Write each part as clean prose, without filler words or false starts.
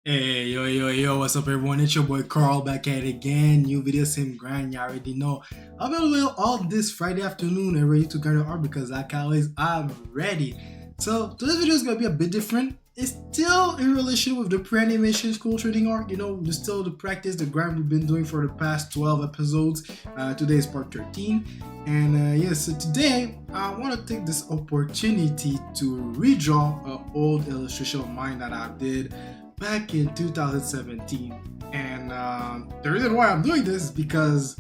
Hey, yo, what's up, everyone? It's your boy Carl back at it again. New video, same grind. You already know. I'm available all this Friday afternoon and ready to kind of art because, like always, I'm ready. So, today's video is going to be a bit different. It's still in relation with the pre animation school trading art. We still the practice, the grind we've been doing for the past 12 episodes. Today is part 13. And yes, so today I want to take this opportunity to redraw an old illustration of mine that I did back in 2017. And the reason why I'm doing this is because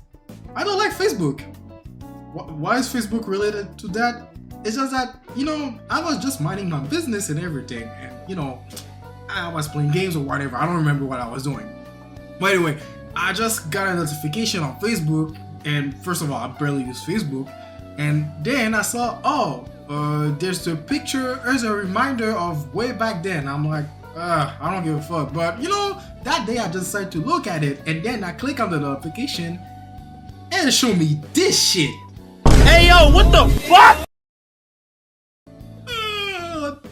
I don't like Facebook. Why is Facebook related to that? It's just that, I was just minding my business and everything. And, I was playing games or whatever. I don't remember what I was doing. But anyway, I just got a notification on Facebook. And first of all, I barely use Facebook. And then I saw, there's a picture, there's a reminder of way back then. I'm like, I don't give a fuck. But that day I just decided to look at it, and then I click on the notification and it showed me this shit. Hey yo, what the fuck?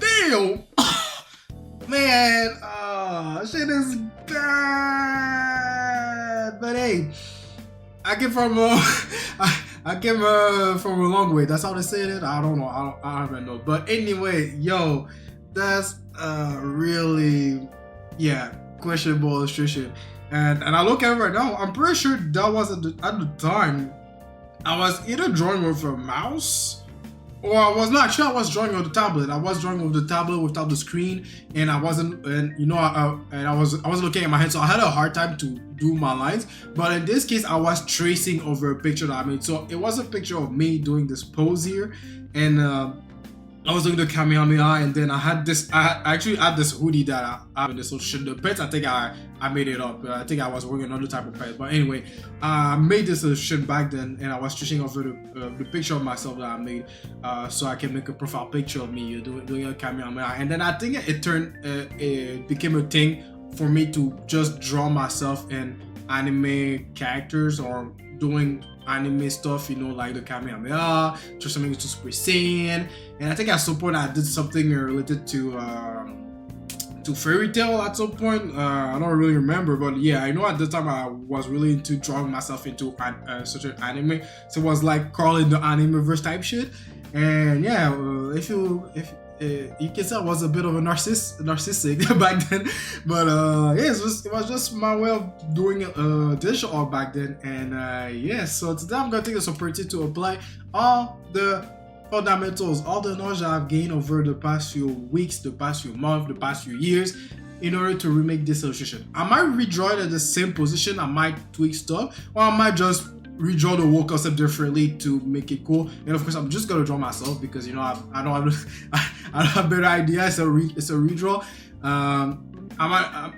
Damn. Man, shit is bad. But hey, I came from I came from a long way. That's how they say it. I don't know. I don't even know. But anyway, yo, that's really questionable illustration. And I look at it right now. I'm pretty sure that was at the time I was either drawing with a mouse, or I was not sure. I was drawing on the tablet. I was drawing with the tablet without the screen, and I wasn't. And I was looking at my hand, so I had a hard time to do my lines. But in this case, I was tracing over a picture that I made. So it was a picture of me doing this pose here, and I was doing the Kamehameha, and then I actually had this hoodie that I this little shit. The pants, I think I made it up. I think I was wearing another type of pants. But anyway, I made this shit back then, and I was stretching over the picture of myself that I made, so I can make a profile picture of me doing a Kamehameha. And then I think it became a thing for me to just draw myself in anime characters or doing anime stuff, like the Kamehameha, just something to Super Saiyan. And I think at some point I did something related to fairy tale at some point. I don't really remember, but yeah, I know at the time I was really into drawing myself into such an anime. So it was like calling the anime verse type shit. And yeah, if you can say I was a bit of a narcissistic back then, but yeah, it was just my way of doing digital art back then. And so today I'm gonna take this opportunity to apply all the fundamentals, all the knowledge that I've gained over the past few weeks, the past few months, the past few years, in order to remake this illustration. I might redraw it at the same position, I might tweak stuff, or I might just redraw the whole concept differently to make it cool. And of course, I'm just gonna draw myself because I don't have a better idea. It's a redraw. I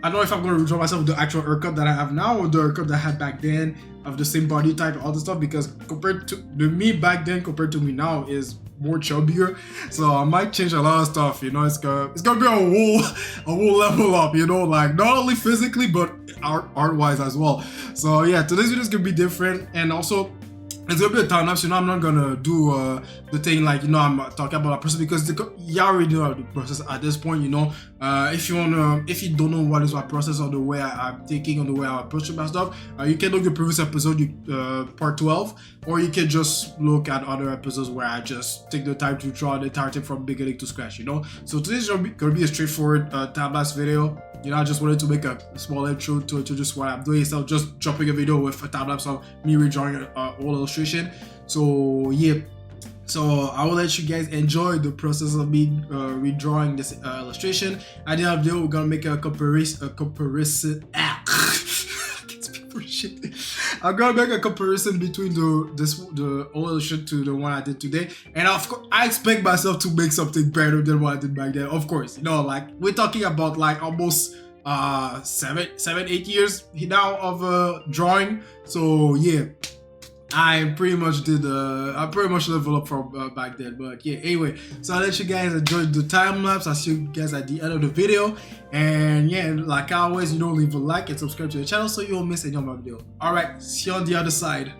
don't know if I'm gonna redraw myself with the actual haircut that I have now or the haircut that I had back then of the same body type, all this stuff, because compared to the me back then compared to me now is more chubbier. So I might change a lot of stuff. It's gonna be a whole level up. Like not only physically but art wise as well. So yeah, today's video is gonna be different, and also it's gonna be a time lapse. I'm not gonna do the thing like I'm talking about a process, because you already know the process at this point. If you don't know what is my process or the way I'm thinking or the way I approach my stuff, you can look at the previous episode, part 12, or you can just look at other episodes where I just take the time to draw the entire thing from beginning to scratch. So today's gonna be a straightforward time lapse video. I just wanted to make a small intro to introduce what I'm doing instead of just dropping a video with a time lapse of me redrawing an old illustration. So yeah, so I will let you guys enjoy the process of me redrawing this illustration. At the end of the video, we're gonna make a comparison. I can't speak for shit. I'm gonna make a comparison between the old illustration to the one I did today, and of course, I expect myself to make something better than what I did back then. Of course, like we're talking about like almost 7-8 years now of drawing. So yeah, I pretty much leveled up from back then. But yeah, anyway, so I'll let you guys enjoy the time lapse. I'll see you guys at the end of the video. And yeah, like always, leave a like and subscribe to the channel so you won't miss any of my video. Alright, see you on the other side.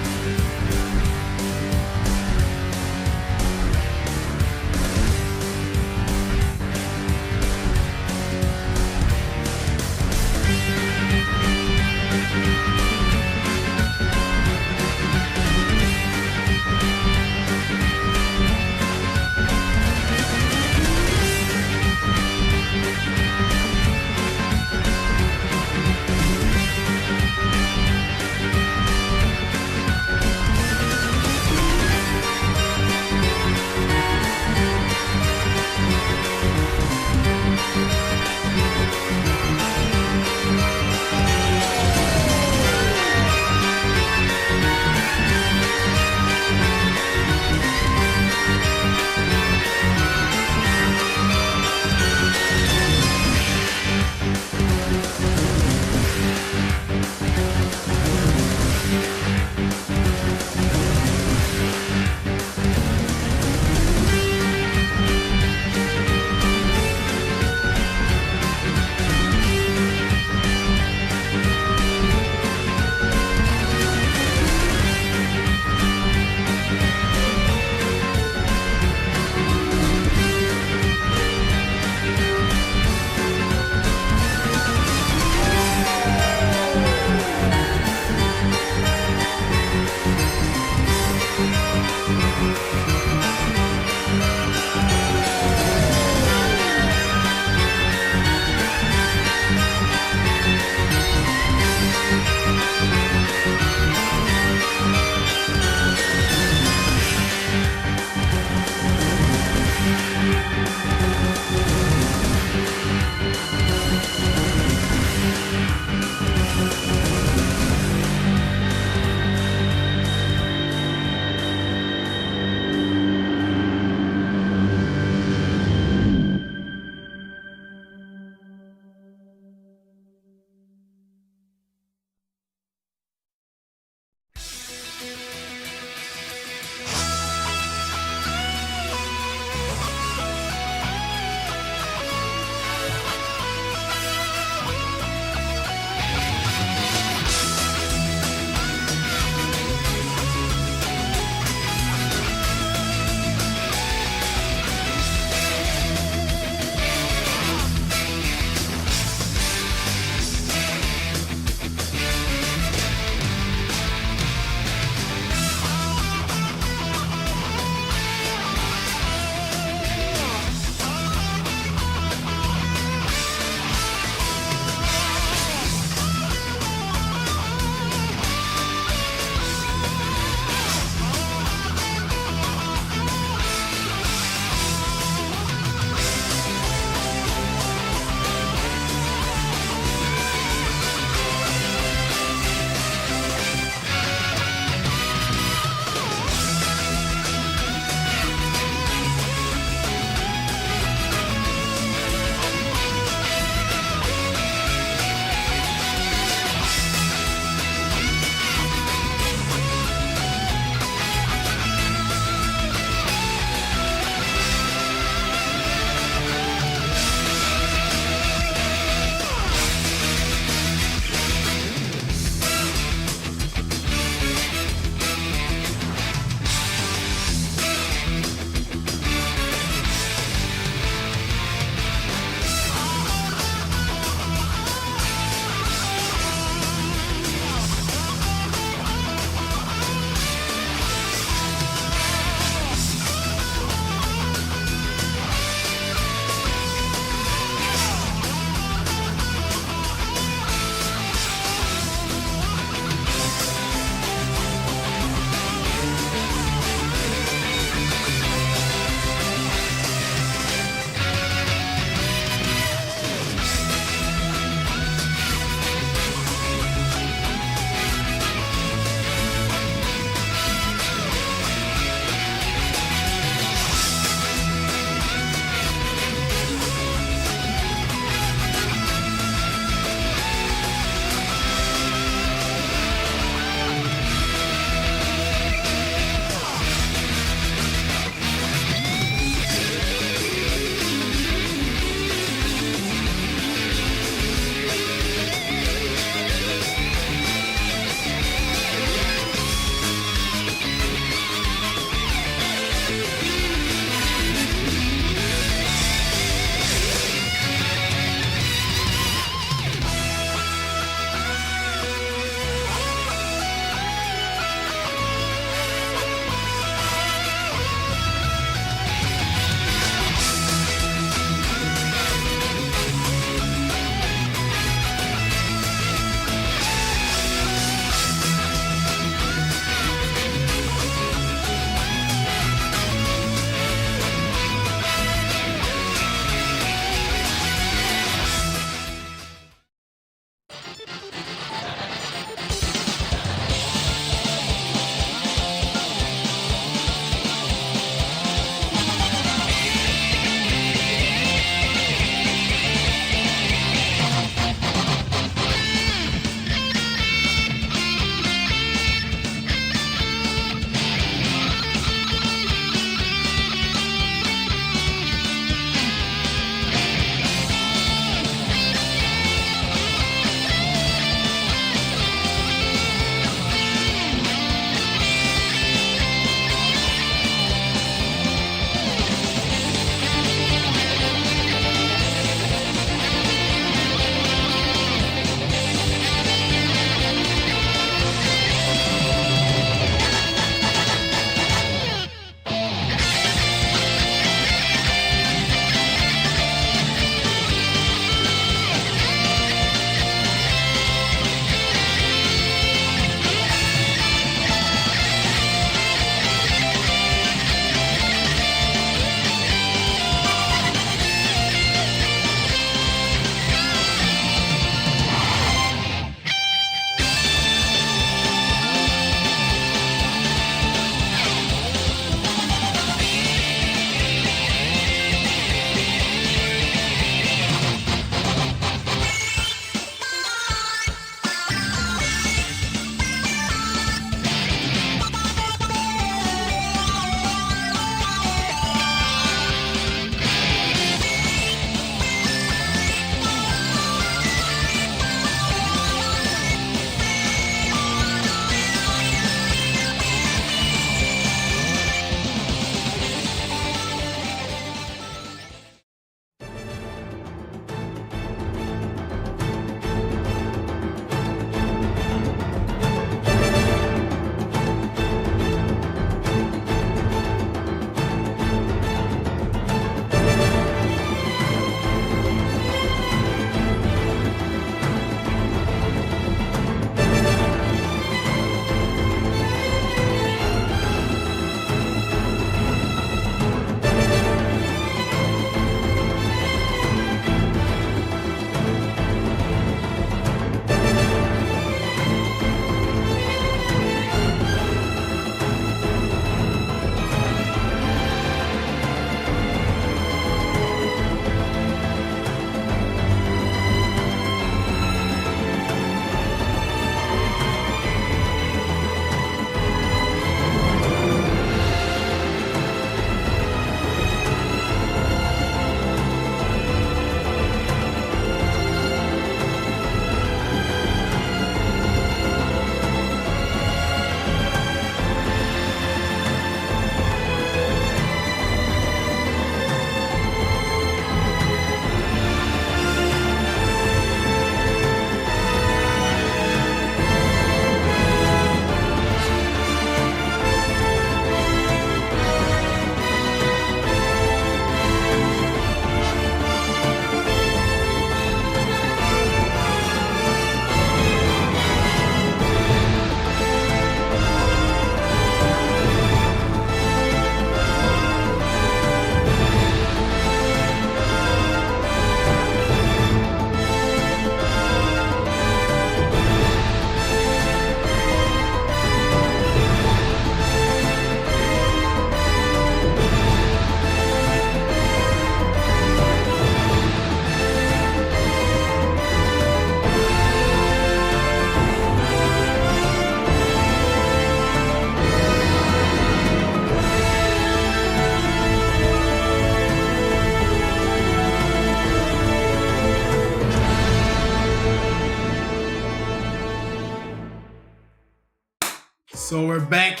So we're back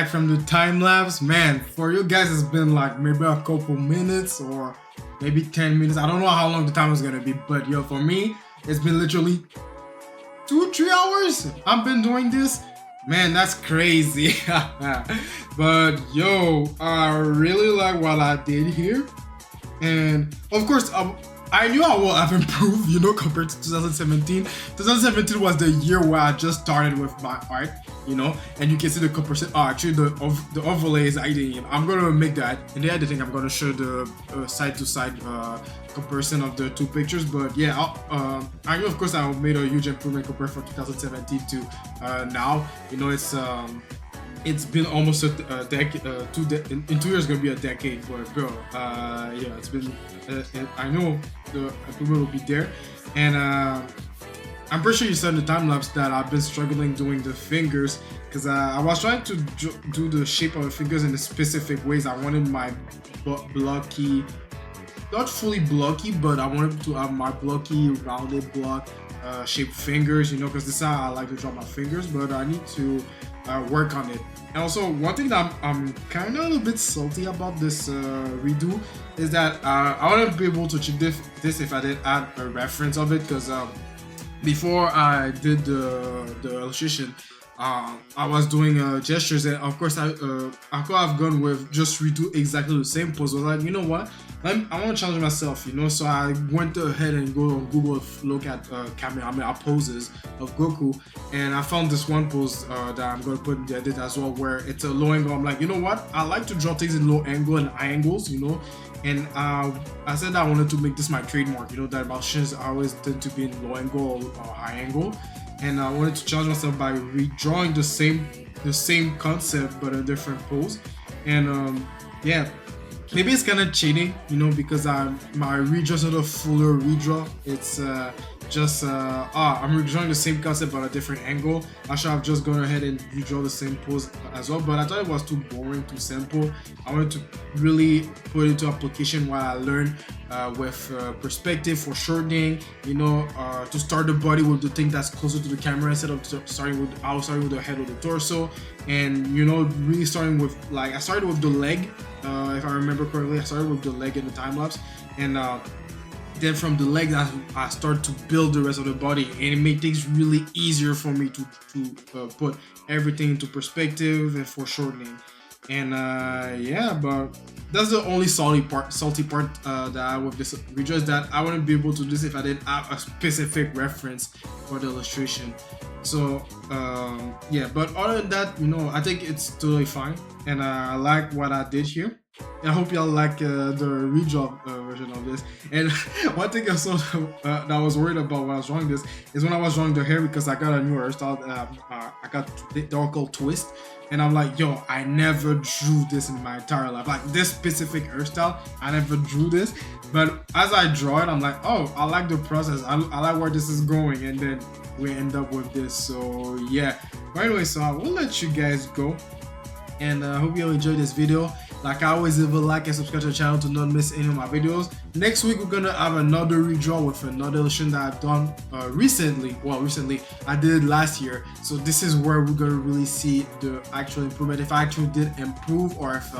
from the time lapse. Man, for you guys it's been like maybe a couple minutes or maybe 10 minutes. I don't know how long the time is gonna be, but yo, for me it's been literally 2-3 hours I've been doing this. Man, that's crazy. But yo, I really like what I did here, and of course I knew I will have improved, you know, compared to 2017. 2017 was the year where I just started with my art, you know, and you can see the comparison. Oh, actually, the overlays I did. I'm gonna make that in the editing. I'm gonna show the side-to-side comparison of the two pictures. But yeah, I know, of course, I made a huge improvement compared from 2017 to now. You know, it's been almost a decade. In 2 years, gonna be a decade for a girl. Yeah, it's been. I know the improvement will be there, and I'm pretty sure you saw in the time lapse that I've been struggling doing the fingers because I was trying to do the shape of the fingers in the specific ways. I wanted my blocky, not fully blocky, but I wanted to have my blocky, rounded block shaped fingers. You know, because this is how I like to draw my fingers. But I need to work on it. And also, one thing that I'm kind of a little bit salty about this redo is that I want to be able to achieve this if I did add a reference of it, because before I did the illustration, I was doing gestures, and of course I could have gone with just redo exactly the same pose. I was like, you know what, I want to challenge myself, you know. So I went ahead and go on Google, look at Kamehameha poses of Goku, and I found this one pose that I'm going to put in the edit as well, where it's a low angle. I'm like, you know what, I like to draw things in low angle and high angles, you know. And I said I wanted to make this my trademark, you know, that my shins always tend to be in low angle or high angle. And I wanted to challenge myself by redrawing the same concept but a different pose. And yeah, maybe it's kind of cheating, you know, because my redraw is not a fuller redraw. It's I'm redrawing the same concept but a different angle. I should have just gone ahead and redraw the same pose as well, but I thought it was too boring, too simple. I wanted to really put it into application what I learned with perspective for shortening, you know, to start the body with the thing that's closer to the camera instead of starting with the head or the torso. And you know, really starting with, like, I started with the leg, if I remember correctly. I started with the leg in the time lapse, and then from the leg I start to build the rest of the body, and it made things really easier for me to put everything into perspective and for shortening. And yeah, but that's the only salty part that I have with this redraw, is that I wouldn't be able to do this if I didn't have a specific reference for the illustration. So yeah, but other than that, you know, I think it's totally fine, and I like what I did here. I hope y'all like the redraw version of this. And one thing also that I was worried about when I was drawing this is when I was drawing the hair, because I got a new hairstyle. I got they're called twist, and I'm like, yo, I never drew this in my entire life. Like this specific hairstyle, I never drew this. But as I draw it, I'm like, oh, I like the process. I like where this is going, and then we end up with this. So yeah. But anyway, so I will let you guys go, and I hope you all enjoyed this video. Like I always, leave a like and subscribe to the channel to not miss any of my videos. Next week we're gonna have another redraw with another illustration that I've done recently. Well, recently I did it last year. So this is where we're gonna really see the actual improvement, if I actually did improve, or if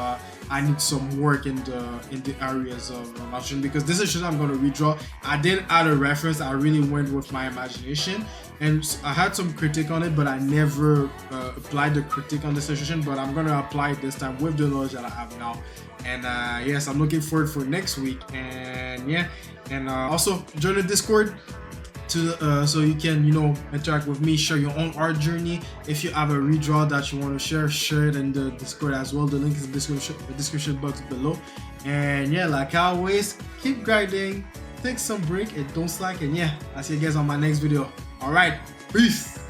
I need some work in the areas of illustration. Because this illustration I'm gonna redraw, I didn't add a reference. I really went with my imagination, and I had some critique on it, but I never applied the critique on this illustration. But I'm gonna apply it this time with the knowledge that I have now. And yes, I'm looking forward for next week. And yeah, and also join the Discord to so you can, you know, interact with me, share your own art journey. If you have a redraw that you want to share it in the Discord as well. The link is in the description box below. And yeah, like always, keep grinding, take some break, and don't slack. And yeah, I'll see you guys on my next video. All right, peace.